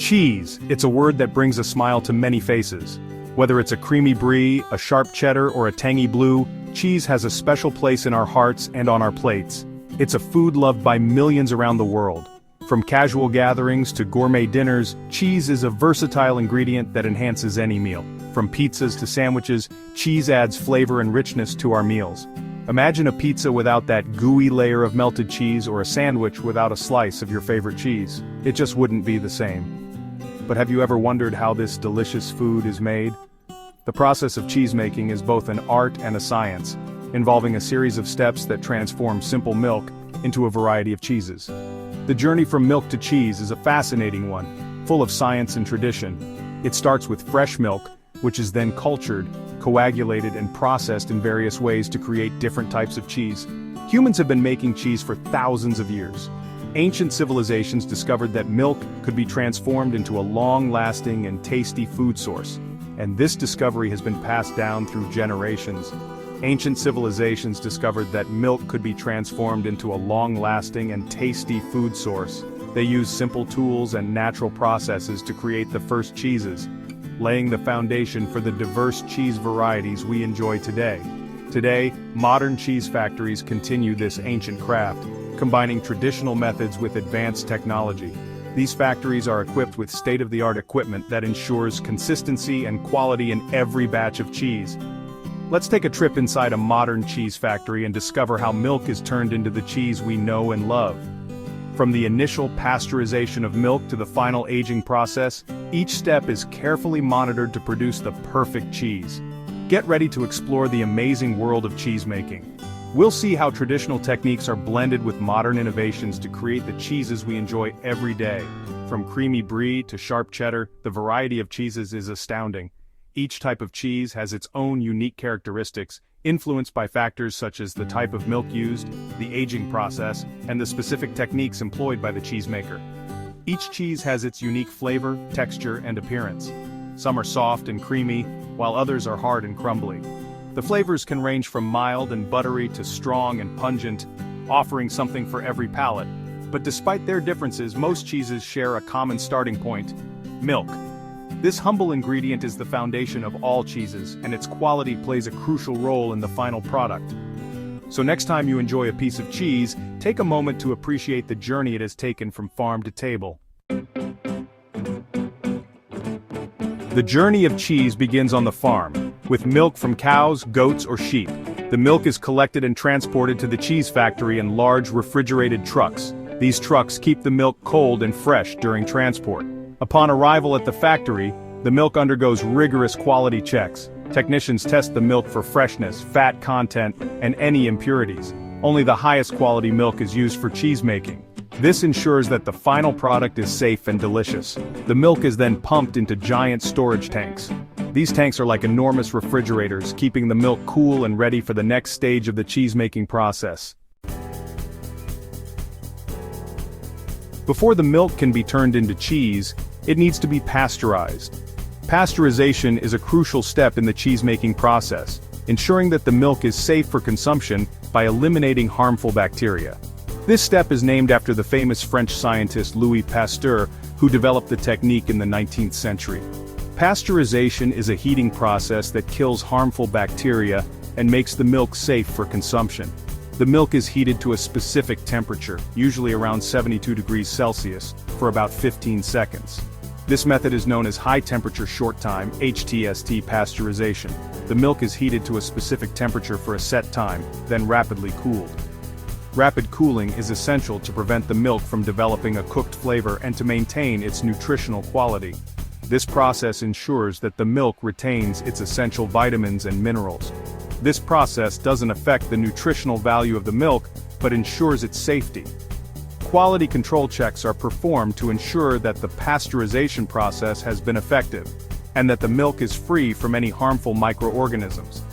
Cheese, it's a word that brings a smile to many faces. Whether it's a creamy brie, a sharp cheddar, or a tangy blue, cheese has a special place in our hearts and on our plates. It's a food loved by millions around the world. From casual gatherings to gourmet dinners, cheese is a versatile ingredient that enhances any meal. From pizzas to sandwiches, cheese adds flavor and richness to our meals. Imagine a pizza without that gooey layer of melted cheese or a sandwich without a slice of your favorite cheese. It just wouldn't be the same. But have you ever wondered how this delicious food is made? The process of cheese making is both an art and a science, involving a series of steps that transform simple milk into a variety of cheeses. The journey from milk to cheese is a fascinating one, full of science and tradition. It starts with fresh milk, which is then cultured, coagulated, and processed in various ways to create different types of cheese. Humans have been making cheese for thousands of years. Ancient civilizations discovered that milk could be transformed into a long-lasting and tasty food source, and this discovery has been passed down through generations. Ancient civilizations discovered that milk could be transformed into a long-lasting and tasty food source. They used simple tools and natural processes to create the first cheeses, laying the foundation for the diverse cheese varieties we enjoy today. Today, modern cheese factories continue this ancient craft, combining traditional methods with advanced technology. These factories are equipped with state-of-the-art equipment that ensures consistency and quality in every batch of cheese. Let's take a trip inside a modern cheese factory and discover how milk is turned into the cheese we know and love. From the initial pasteurization of milk to the final aging process, each step is carefully monitored to produce the perfect cheese. Get ready to explore the amazing world of cheese making. We'll see how traditional techniques are blended with modern innovations to create the cheeses we enjoy every day. From creamy brie to sharp cheddar, the variety of cheeses is astounding. Each type of cheese has its own unique characteristics, influenced by factors such as the type of milk used, the aging process, and the specific techniques employed by the cheesemaker. Each cheese has its unique flavor, texture, and appearance. Some are soft and creamy, while others are hard and crumbly. The flavors can range from mild and buttery to strong and pungent, offering something for every palate. But despite their differences, most cheeses share a common starting point: milk. This humble ingredient is the foundation of all cheeses, and its quality plays a crucial role in the final product. So next time you enjoy a piece of cheese, take a moment to appreciate the journey it has taken from farm to table. The journey of cheese begins on the farm, with milk from cows, goats, or sheep. The milk is collected and transported to the cheese factory in large refrigerated trucks. These trucks keep the milk cold and fresh during transport. Upon arrival at the factory, the milk undergoes rigorous quality checks. Technicians test the milk for freshness, fat content, and any impurities. Only the highest quality milk is used for cheese making. This ensures that the final product is safe and delicious. The milk is then pumped into giant storage tanks. These tanks are like enormous refrigerators, keeping the milk cool and ready for the next stage of the cheese-making process. Before the milk can be turned into cheese, it needs to be pasteurized. Pasteurization is a crucial step in the cheese-making process, ensuring that the milk is safe for consumption by eliminating harmful bacteria. This step is named after the famous French scientist Louis Pasteur, who developed the technique in the 19th century. Pasteurization is a heating process that kills harmful bacteria and makes the milk safe for consumption. The milk is heated to a specific temperature, usually around 72 degrees Celsius, for about 15 seconds. This method is known as high-temperature short-time (HTST) pasteurization. The milk is heated to a specific temperature for a set time, then rapidly cooled. Rapid cooling is essential to prevent the milk from developing a cooked flavor and to maintain its nutritional quality. This process ensures that the milk retains its essential vitamins and minerals. This process doesn't affect the nutritional value of the milk, but ensures its safety. Quality control checks are performed to ensure that the pasteurization process has been effective, and that the milk is free from any harmful microorganisms.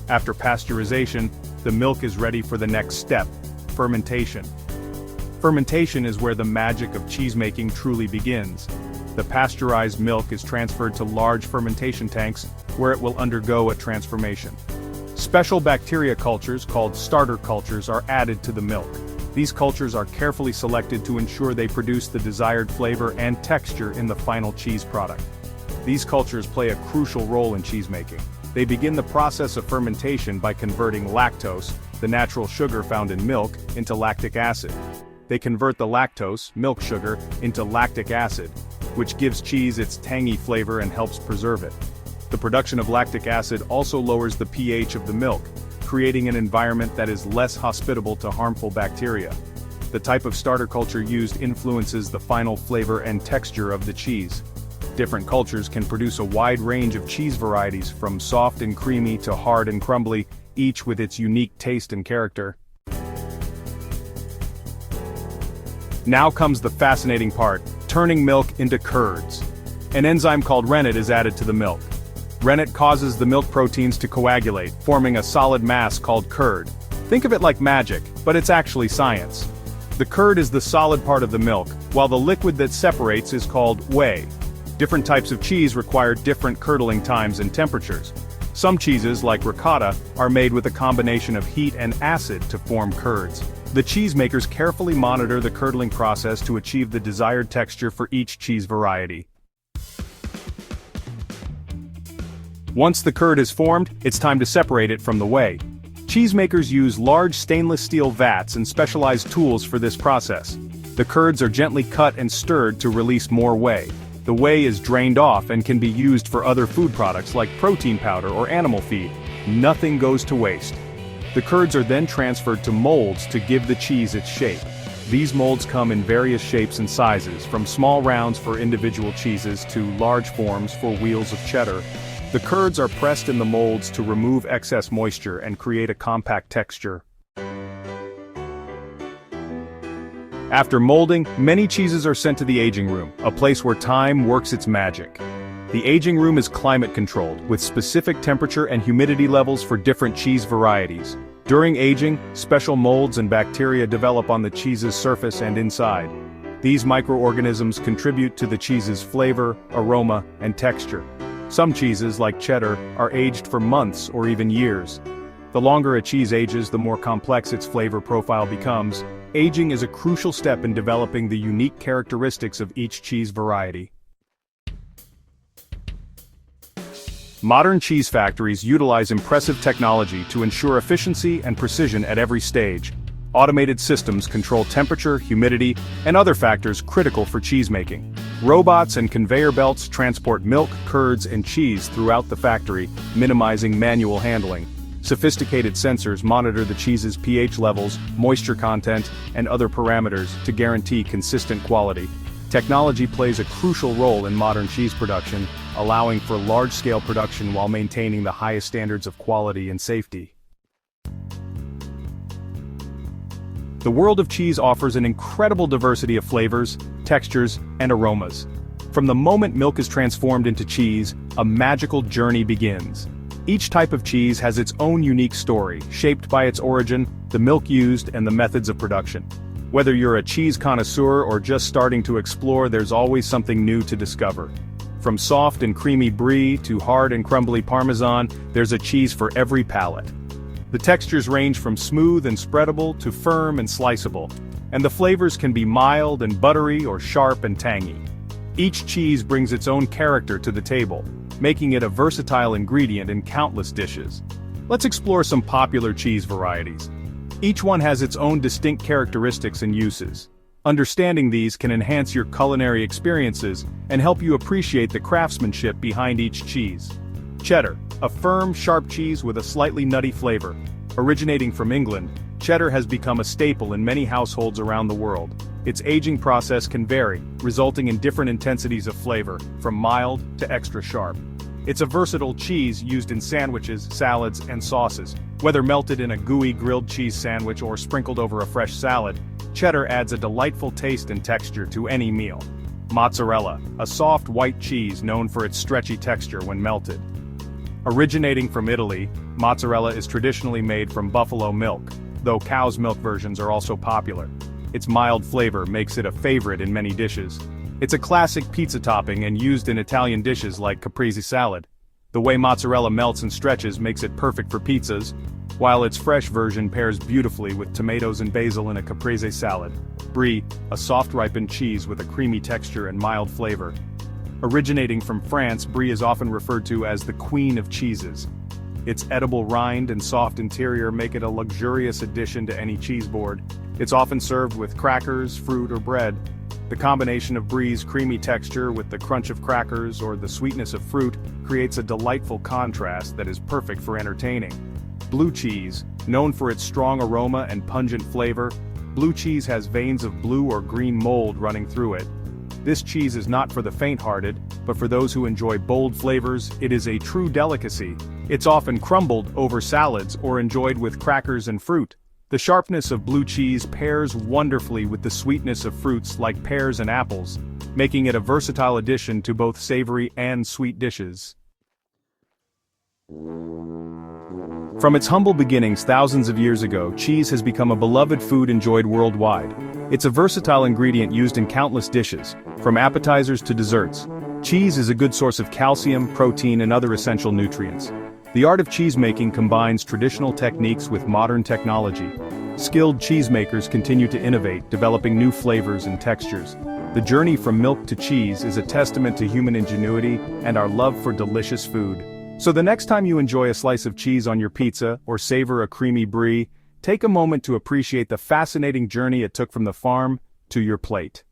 After pasteurization, the milk is ready for the next step: fermentation. Fermentation is where the magic of cheesemaking truly begins. The pasteurized milk is transferred to large fermentation tanks, where it will undergo a transformation. Special bacteria cultures called starter cultures are added to the milk. These cultures are carefully selected to ensure they produce the desired flavor and texture in the final cheese product. These cultures play a crucial role in cheesemaking. They begin the process of fermentation by converting lactose, the natural sugar found in milk, into lactic acid. They convert the lactose, milk sugar, into lactic acid, which gives cheese its tangy flavor and helps preserve it. The production of lactic acid also lowers the pH of the milk, creating an environment that is less hospitable to harmful bacteria. The type of starter culture used influences the final flavor and texture of the cheese. Different cultures can produce a wide range of cheese varieties from soft and creamy to hard and crumbly, each with its unique taste and character. Now comes the fascinating part, turning milk into curds. An enzyme called rennet is added to the milk. Rennet causes the milk proteins to coagulate, forming a solid mass called curd. Think of it like magic, but it's actually science. The curd is the solid part of the milk, while the liquid that separates is called whey. Different types of cheese require different curdling times and temperatures. Some cheeses, like ricotta, are made with a combination of heat and acid to form curds. The cheesemakers carefully monitor the curdling process to achieve the desired texture for each cheese variety. Once the curd is formed, it's time to separate it from the whey. Cheesemakers use large stainless steel vats and specialized tools for this process. The curds are gently cut and stirred to release more whey. The whey is drained off and can be used for other food products like protein powder or animal feed. Nothing goes to waste. The curds are then transferred to molds to give the cheese its shape. These molds come in various shapes and sizes, from small rounds for individual cheeses to large forms for wheels of cheddar. The curds are pressed in the molds to remove excess moisture and create a compact texture. After molding, many cheeses are sent to the aging room, a place where time works its magic. The aging room is climate-controlled, with specific temperature and humidity levels for different cheese varieties. During aging, special molds and bacteria develop on the cheese's surface and inside. These microorganisms contribute to the cheese's flavor, aroma, and texture. Some cheeses, like cheddar, are aged for months or even years. The longer a cheese ages, the more complex its flavor profile becomes. Aging is a crucial step in developing the unique characteristics of each cheese variety. Modern cheese factories utilize impressive technology to ensure efficiency and precision at every stage. Automated systems control temperature, humidity, and other factors critical for cheesemaking. Robots and conveyor belts transport milk, curds, and cheese throughout the factory, minimizing manual handling. Sophisticated sensors monitor the cheese's pH levels, moisture content, and other parameters to guarantee consistent quality. Technology plays a crucial role in modern cheese production, allowing for large-scale production while maintaining the highest standards of quality and safety. The world of cheese offers an incredible diversity of flavors, textures, and aromas. From the moment milk is transformed into cheese, a magical journey begins. Each type of cheese has its own unique story, shaped by its origin, the milk used, and the methods of production. Whether you're a cheese connoisseur or just starting to explore, there's always something new to discover. From soft and creamy brie to hard and crumbly Parmesan, there's a cheese for every palate. The textures range from smooth and spreadable to firm and sliceable, and the flavors can be mild and buttery or sharp and tangy. Each cheese brings its own character to the table, making it a versatile ingredient in countless dishes. Let's explore some popular cheese varieties. Each one has its own distinct characteristics and uses. Understanding these can enhance your culinary experiences and help you appreciate the craftsmanship behind each cheese. Cheddar, a firm, sharp cheese with a slightly nutty flavor. Originating from England, cheddar has become a staple in many households around the world. Its aging process can vary, resulting in different intensities of flavor, from mild to extra sharp. It's a versatile cheese used in sandwiches, salads, and sauces. Whether melted in a gooey grilled cheese sandwich or sprinkled over a fresh salad, cheddar adds a delightful taste and texture to any meal. Mozzarella, a soft white cheese known for its stretchy texture when melted. Originating from Italy, mozzarella is traditionally made from buffalo milk, though cow's milk versions are also popular. Its mild flavor makes it a favorite in many dishes. It's a classic pizza topping and used in Italian dishes like caprese salad. The way mozzarella melts and stretches makes it perfect for pizzas. while its fresh version pairs beautifully with tomatoes and basil in a caprese salad. Brie, a soft ripened cheese with a creamy texture and mild flavor. Originating from France, Brie is often referred to as the queen of cheeses. Its edible rind and soft interior make it a luxurious addition to any cheese board. It's often served with crackers, fruit, or bread. The combination of Brie's creamy texture with the crunch of crackers or the sweetness of fruit creates a delightful contrast that is perfect for entertaining. Blue cheese, known for its strong aroma and pungent flavor, blue cheese has veins of blue or green mold running through it. This cheese is not for the faint-hearted, but for those who enjoy bold flavors. It is a true delicacy. It's often crumbled over salads or enjoyed with crackers and fruit. The sharpness of blue cheese pairs wonderfully with the sweetness of fruits like pears and apples, making it a versatile addition to both savory and sweet dishes. From its humble beginnings thousands of years ago, cheese has become a beloved food enjoyed worldwide. It's a versatile ingredient used in countless dishes, from appetizers to desserts. Cheese is a good source of calcium, protein, and other essential nutrients. The art of cheesemaking combines traditional techniques with modern technology. Skilled cheesemakers continue to innovate, developing new flavors and textures. The journey from milk to cheese is a testament to human ingenuity and our love for delicious food. So the next time you enjoy a slice of cheese on your pizza or savor a creamy brie, take a moment to appreciate the fascinating journey it took from the farm to your plate.